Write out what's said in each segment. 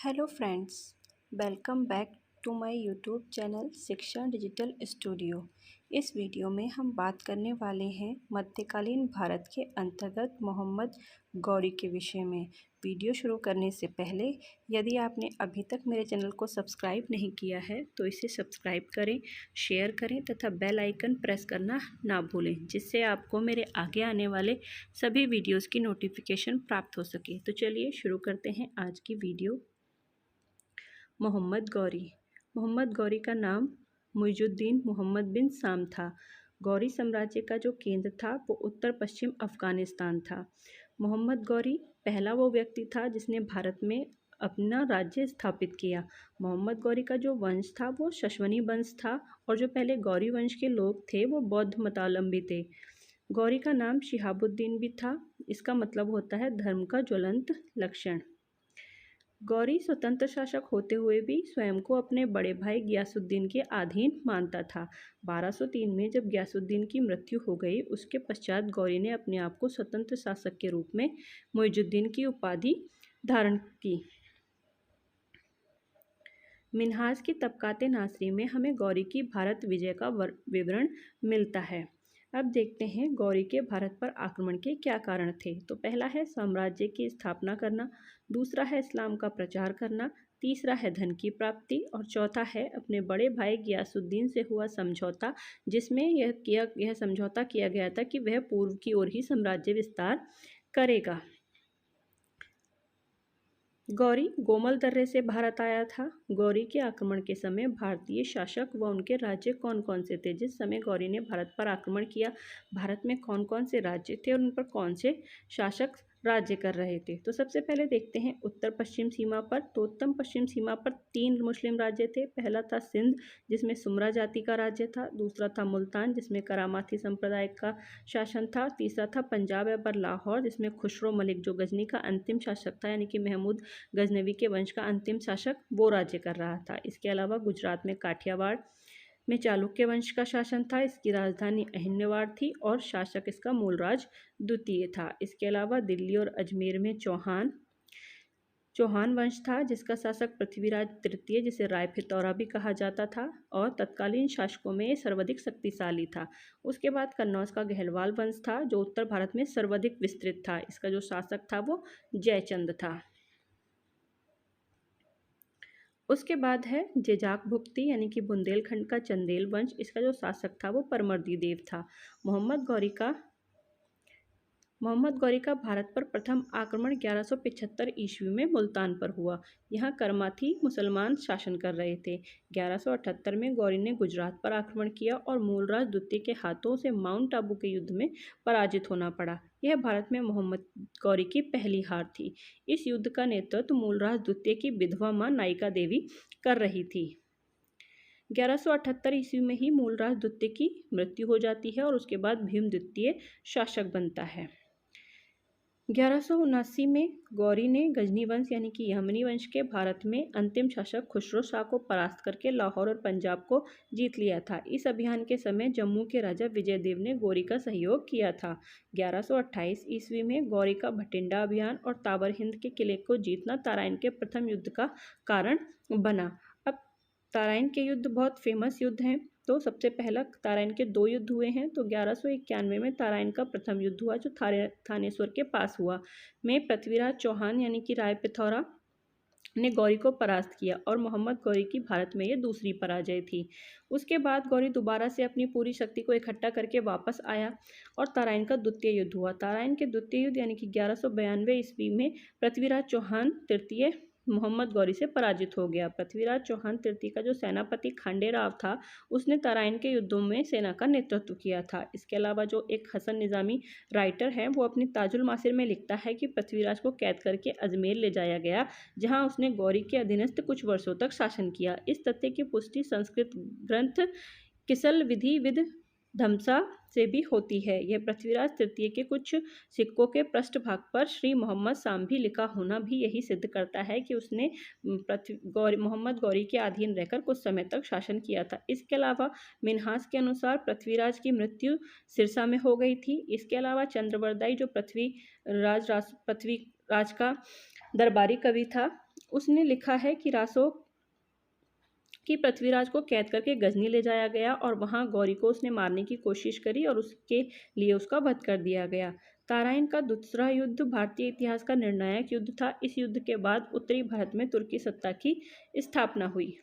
Hello friends, welcome back to my YouTube channel Shiksha digital studio. इस video में हम बात करने वाले हैं मध्यकालीन भारत के अंतर्गत मोहम्मद गौरी के विषय में। वीडियो शुरू करने से पहले यदि आपने अभी तक मेरे चैनल को सब्सक्राइब नहीं किया है तो इसे सब्सक्राइब करें, शेयर करें तथा बेल आइकन प्रेस करना ना भूलें, जिससे आपको मेरे आगे आने वाले सभी वीडियोज़ की नोटिफिकेशन प्राप्त हो सके। तो चलिए शुरू करते हैं आज की वीडियो। मोहम्मद गौरी का नाम मुइजुद्दीन मोहम्मद बिन साम था। गौरी साम्राज्य का जो केंद्र था वो उत्तर पश्चिम अफ़गानिस्तान था। मोहम्मद गौरी पहला वो व्यक्ति था जिसने भारत में अपना राज्य स्थापित किया। मोहम्मद गौरी का जो वंश था वो शशवनी वंश था और जो पहले गौरी वंश के लोग थे वो बौद्ध मतावलंबी थे। गौरी का नाम शिहाबुद्दीन भी था। इसका मतलब होता है धर्म का ज्वलंत लक्षण। गौरी स्वतंत्र शासक होते हुए भी स्वयं को अपने बड़े भाई गियासुद्दीन के अधीन मानता था। 1203 में जब गियासुद्दीन की मृत्यु हो गई, उसके पश्चात गौरी ने अपने आप को स्वतंत्र शासक के रूप में मुइजुद्दीन की उपाधि धारण की। मिन्हाज की तबकाते नासरी में हमें गौरी की भारत विजय का विवरण मिलता है। अब देखते हैं गौरी के भारत पर आक्रमण के क्या कारण थे। तो पहला है साम्राज्य की स्थापना करना, दूसरा है इस्लाम का प्रचार करना, तीसरा है धन की प्राप्ति और चौथा है अपने बड़े भाई गियासुद्दीन से हुआ समझौता, जिसमें यह समझौता किया गया था कि वह पूर्व की ओर ही साम्राज्य विस्तार करेगा। गौरी गोमल दर्रे से भारत आया था। गौरी के आक्रमण के समय भारतीय शासक व उनके राज्य कौन कौन से थे? जिस समय गौरी ने भारत पर आक्रमण किया, भारत में कौन कौन से राज्य थे और उन पर कौन से शासक राज्य कर रहे थे? तो सबसे पहले देखते हैं उत्तर पश्चिम सीमा पर। तो उत्तर पश्चिम सीमा पर 3 मुस्लिम राज्य थे। पहला था सिंध, जिसमें सुमरा जाति का राज्य था। दूसरा था मुल्तान, जिसमें करामाती संप्रदाय का शासन था। तीसरा था पंजाब या पर लाहौर, जिसमें खुसरो मलिक जो गजनी का अंतिम शासक था, यानी कि महमूद गजनवी के वंश का अंतिम शासक, वो राज्य कर रहा था। इसके अलावा गुजरात में काठियावाड़ में चालुक्य वंश का शासन था। इसकी राजधानी अहिन्यवाड़ थी और शासक इसका मूलराज द्वितीय था। इसके अलावा दिल्ली और अजमेर में चौहान वंश था, जिसका शासक पृथ्वीराज तृतीय, जिसे राय फितौरा भी कहा जाता था, और तत्कालीन शासकों में सर्वाधिक शक्तिशाली था। उसके बाद कन्नौज का गहलवाल वंश था, जो उत्तर भारत में सर्वाधिक विस्तृत था। इसका जो शासक था वो जयचंद था। उसके बाद है जेजाक भुक्ती, यानी कि बुंदेलखंड का चंदेल वंश। इसका जो शासक था वो परमर्दी देव था। मोहम्मद गौरी का भारत पर प्रथम आक्रमण 1175 ईस्वी में मुल्तान पर हुआ। यहाँ करमाथी मुसलमान शासन कर रहे थे। 1178 में गौरी ने गुजरात पर आक्रमण किया और मूलराज द्वितीय के हाथों से माउंट आबू के युद्ध में पराजित होना पड़ा। यह भारत में मोहम्मद गौरी की पहली हार थी। इस युद्ध का नेतृत्व मूलराज द्वितीय की विधवा मां नायिका देवी कर रही थी। 1178 ईस्वी में ही मूलराज द्वितीय की मृत्यु हो जाती है और उसके बाद भीम द्वितीय शासक बनता है। 1179 में गौरी ने गजनी वंश यानी कि यमनी वंश के भारत में अंतिम शासक खुसरो शाह को परास्त करके लाहौर और पंजाब को जीत लिया था। इस अभियान के समय जम्मू के राजा विजयदेव ने गौरी का सहयोग किया था। 1128 ईस्वी में गौरी का भटिंडा अभियान और ताबर हिंद के किले को जीतना तराइन के प्रथम युद्ध का कारण बना। अब तराइन के युद्ध बहुत फेमस युद्ध हैं। तो सबसे पहला तराइन के 2 युद्ध हुए हैं। तो 1191 में तराइन का प्रथम युद्ध हुआ, जो थानेश्वर के पास हुआ, में पृथ्वीराज चौहान यानी कि राय पिथौरा ने गौरी को परास्त किया और मोहम्मद गौरी की भारत में ये दूसरी पराजय थी। उसके बाद गौरी दोबारा से अपनी पूरी शक्ति को इकट्ठा करके वापस आया और तराइन का द्वितीय युद्ध हुआ। तराइन के द्वितीय युद्ध यानी कि 1192 ईस्वी में पृथ्वीराज चौहान तृतीय मोहम्मद गौरी से पराजित हो गया। पृथ्वीराज चौहान तृतीय का जो सेनापति खांडेराव था, उसने तराइन के युद्धों में सेना का नेतृत्व किया था। इसके अलावा जो एक हसन निज़ामी राइटर है, वो अपनी ताजुल मासिर में लिखता है कि पृथ्वीराज को कैद करके अजमेर ले जाया गया, जहां उसने गौरी के अधीनस्थ कुछ वर्षों तक शासन किया। इस तथ्य की पुष्टि संस्कृत ग्रंथ किसल विधि विद धमसा से भी होती है। यह पृथ्वीराज तृतीय के कुछ सिक्कों के पृष्ठभाग पर श्री मोहम्मद साम्भी लिखा होना भी यही सिद्ध करता है कि उसने मोहम्मद गौरी के अधीन रहकर कुछ समय तक शासन किया था। इसके अलावा मिन्हास के अनुसार पृथ्वीराज की मृत्यु सिरसा में हो गई थी। इसके अलावा चंद्रवरदाई जो पृथ्वीराज का दरबारी कवि था, उसने लिखा है कि रासो कि पृथ्वीराज को कैद करके गजनी ले जाया गया और वहां गौरी को उसने मारने की कोशिश करी और उसके लिए उसका वध कर दिया गया। ताराइन का दूसरा युद्ध भारतीय इतिहास का निर्णायक युद्ध था। इस युद्ध के बाद उत्तरी भारत में तुर्की सत्ता की स्थापना हुई।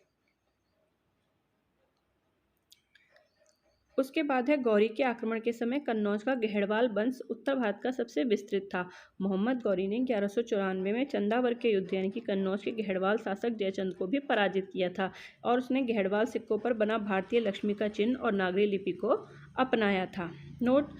उसके बाद है गौरी के आक्रमण के समय कन्नौज का गहड़वाल वंश उत्तर भारत का सबसे विस्तृत था। मोहम्मद गौरी ने 1194 में चंदावर के युद्ध यानी कि कन्नौज के गहड़वाल शासक जयचंद को भी पराजित किया था और उसने गहड़वाल सिक्कों पर बना भारतीय लक्ष्मी का चिन्ह और नागरी लिपि को अपनाया था। नोट: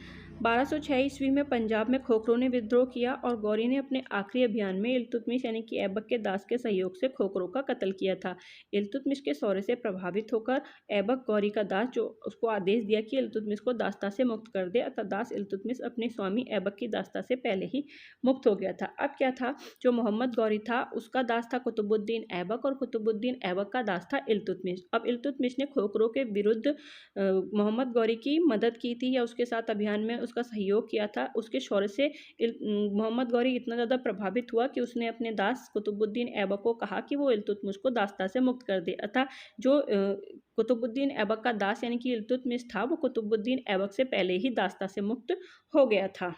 1206 ईस्वी में पंजाब में खोखरों ने विद्रोह किया और गौरी ने अपने आखिरी अभियान में इल्तुतमिश यानी कि ऐबक के दास के सहयोग से खोखरों का कत्ल किया था। इल्तुतमिश के शौर्य से प्रभावित होकर ऐबक गौरी का दास जो उसको आदेश दिया कि इल्तुतमिश को दास्ता से मुक्त कर दे, अतः दास इल्तुतमिश अपने स्वामी ऐबक की दास्ता से पहले ही मुक्त हो गया था। अब क्या था, जो मोहम्मद गौरी था उसका दास था कुतुबुद्दीन ऐबक और कुतुबुद्दीन ऐबक का दास था इल्तुतमिश। अब इल्तुतमिश ने खोखरों के विरुद्ध मोहम्मद गौरी की मदद की थी या उसके साथ अभियान में उसका सहयोग किया था। उसके शौर्य से मोहम्मद गौरी इतना ज़्यादा प्रभावित हुआ कि उसने अपने दास कुतुबुद्दीन ऐबक को कहा कि वो इल्तुतमिश को दास्ता से मुक्त कर दे। अतः जो कुतुबुद्दीन ऐबक का दास यानी कि इल्तुतमिश था वो कुतुबुद्दीन ऐबक से पहले ही दास्ता से मुक्त हो गया था।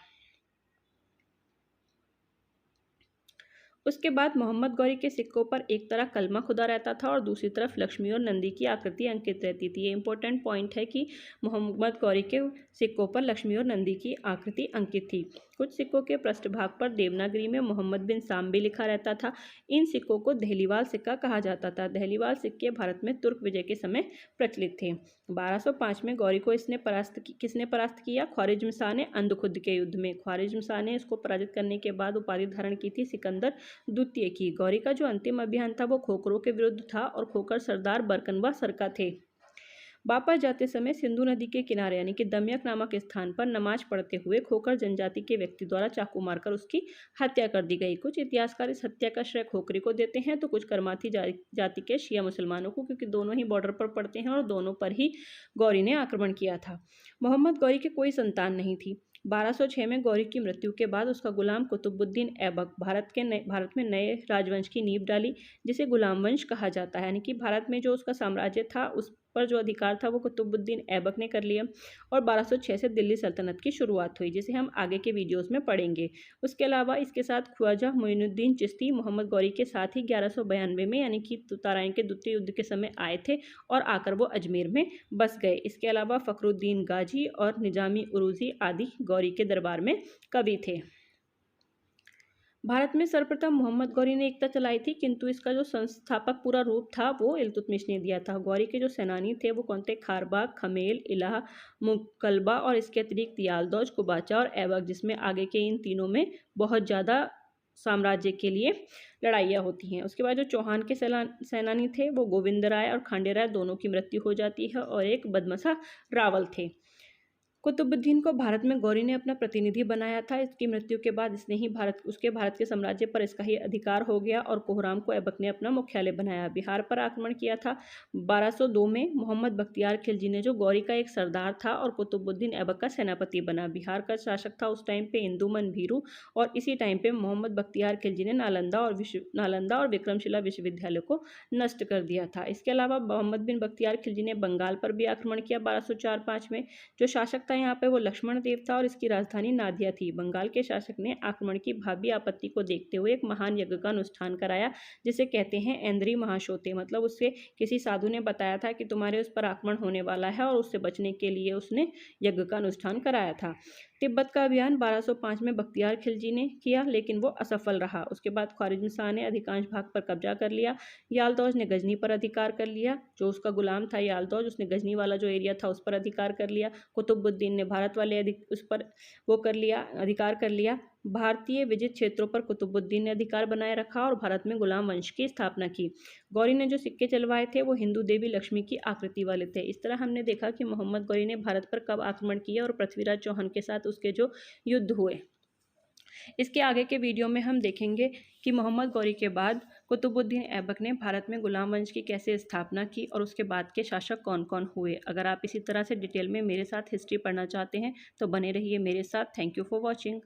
उसके बाद मोहम्मद गौरी के सिक्कों पर एक तरफ कलमा खुदा रहता था और दूसरी तरफ लक्ष्मी और नंदी की आकृति अंकित रहती थी। ये इंपॉर्टेंट पॉइंट है कि मोहम्मद गौरी के सिक्कों पर लक्ष्मी और नंदी की आकृति अंकित थी। कुछ सिक्कों के पृष्ठभाग पर देवनागरी में मोहम्मद बिन साम भी लिखा रहता था। इन सिक्कों को दहलीवाल सिक्का कहा जाता था। दहलीवाल सिक्के भारत में तुर्क विजय के समय प्रचलित थे। 1205 में गौरी को किसने परास्त किया? ख्वारिज्म शाह ने अंधखुद के युद्ध में। ख्वारिज्म शाह ने इसको पराजित करने के बाद उपाधि धारण की थी सिकंदर द्वितीय की। गौरी का जो अंतिम अभियान था वो खोखरों के विरुद्ध था और खोखर सरदार बरकनवा सरका थे। वापस जाते समय सिंधु नदी के किनारे यानी कि दमयक नामक स्थान पर नमाज पढ़ते हुए खोखर जनजाति के व्यक्ति द्वारा चाकू मारकर उसकी हत्या कर दी गई। कुछ इतिहासकार इस हत्या का श्रेय खोखरी को देते हैं तो कुछ करमाथी जाति के शिया मुसलमानों को, क्योंकि दोनों ही बॉर्डर पर पड़ते हैं और दोनों पर ही गौरी ने आक्रमण किया था। मोहम्मद गौरी के कोई संतान नहीं थी। 1206 में गौरी की मृत्यु के बाद उसका गुलाम कुतुबुद्दीन ऐबक भारत में नए राजवंश की नींव डाली, जिसे गुलाम वंश कहा जाता है। यानी कि भारत में जो उसका साम्राज्य था उस पर जो अधिकार था वो कुतुबुद्दीन ऐबक ने कर लिया और 1206 से दिल्ली सल्तनत की शुरुआत हुई, जिसे हम आगे के वीडियोस में पढ़ेंगे। उसके अलावा इसके साथ ख्वाजा मोइनुद्दीन चिश्ती मोहम्मद गौरी के साथ ही 1192 में यानी कि तराइन के द्वितीय युद्ध के समय आए थे और आकर वो अजमेर में बस गए। इसके अलावा फखरुद्दीन गाजी और निजामी उरूजी आदि गौरी के दरबार में कवि थे। भारत में सर्वप्रथम मोहम्मद गौरी ने एकता चलाई थी, किंतु इसका जो संस्थापक पूरा रूप था वो इल्तुतमिश ने दिया था। गौरी के जो सेनानी थे वो कौन थे? खारबाग, खमेल, इलाह, मुकलबा और इसके अतिरिक्त यालदौज, कुबाचा और ऐबक, जिसमें आगे के इन तीनों में बहुत ज़्यादा साम्राज्य के लिए लड़ाइयाँ होती हैं। उसके बाद जो चौहान के सेनानी थे वो गोविंद राय और खांडे राय दोनों की मृत्यु हो जाती है और एक बदमसा रावल थे। कुतुबुद्दीन को भारत में गौरी ने अपना प्रतिनिधि बनाया था। इसकी मृत्यु के बाद भारत के साम्राज्य पर इसका ही अधिकार हो गया और कोहराम को ऐबक ने अपना मुख्यालय बनाया। बिहार पर आक्रमण किया था 1202 में। मोहम्मद बख्तियार खिलजी ने, जो गौरी का एक सरदार था और कुतुबुद्दीन ऐबक का सेनापति बना। बिहार का शासक था उस टाइम पे इंदुमन भीरू और इसी टाइम पे मोहम्मद बख्तियार खिलजी ने नालंदा और विक्रमशिला विश्वविद्यालय को नष्ट कर दिया था। इसके अलावा मोहम्मद बिन बख्तियार खिलजी ने बंगाल पर भी आक्रमण किया 1204-5 में। जो शासक यहाँ पे वो लक्ष्मण देव था और इसकी राजधानी नादिया थी। बंगाल के शासक ने आक्रमण की भावी आपत्ति को देखते हुए एक महान यज्ञ का अनुष्ठान कराया, जिसे कहते हैं ऐंद्री महाशोते। मतलब उससे किसी साधु ने बताया था कि तुम्हारे उस पर आक्रमण होने वाला है और उससे बचने के लिए उसने यज्ञ का अनुष्ठान कराया था। तिब्बत का अभियान 1205 में बख्तियार खिलजी ने किया, लेकिन वो असफल रहा। उसके बाद ख्वारिज्म शाह ने अधिकांश भाग पर कब्जा कर लिया। यालदौज ने गजनी पर अधिकार कर लिया। जो उसका गुलाम था यालदौज, उसने गजनी वाला जो एरिया था उस पर अधिकार कर लिया। कुतुबुद्दीन ने भारत वाले उस पर अधिकार कर लिया। भारतीय विजित क्षेत्रों पर कुतुबुद्दीन ने अधिकार बनाए रखा और भारत में गुलाम वंश की स्थापना की। गौरी ने जो सिक्के चलवाए थे वो हिंदू देवी लक्ष्मी की आकृति वाले थे। इस तरह हमने देखा कि मोहम्मद गौरी ने भारत पर कब आक्रमण किया और पृथ्वीराज चौहान के साथ उसके जो युद्ध हुए। इसके आगे के वीडियो में हम देखेंगे कि मोहम्मद गौरी के बाद कुतुबुद्दीन ऐबक ने भारत में गुलाम वंश की कैसे स्थापना की और उसके बाद के शासक कौन कौन हुए। अगर आप इसी तरह से डिटेल में मेरे साथ हिस्ट्री पढ़ना चाहते हैं तो बने रहिए मेरे साथ। Thank you for watching.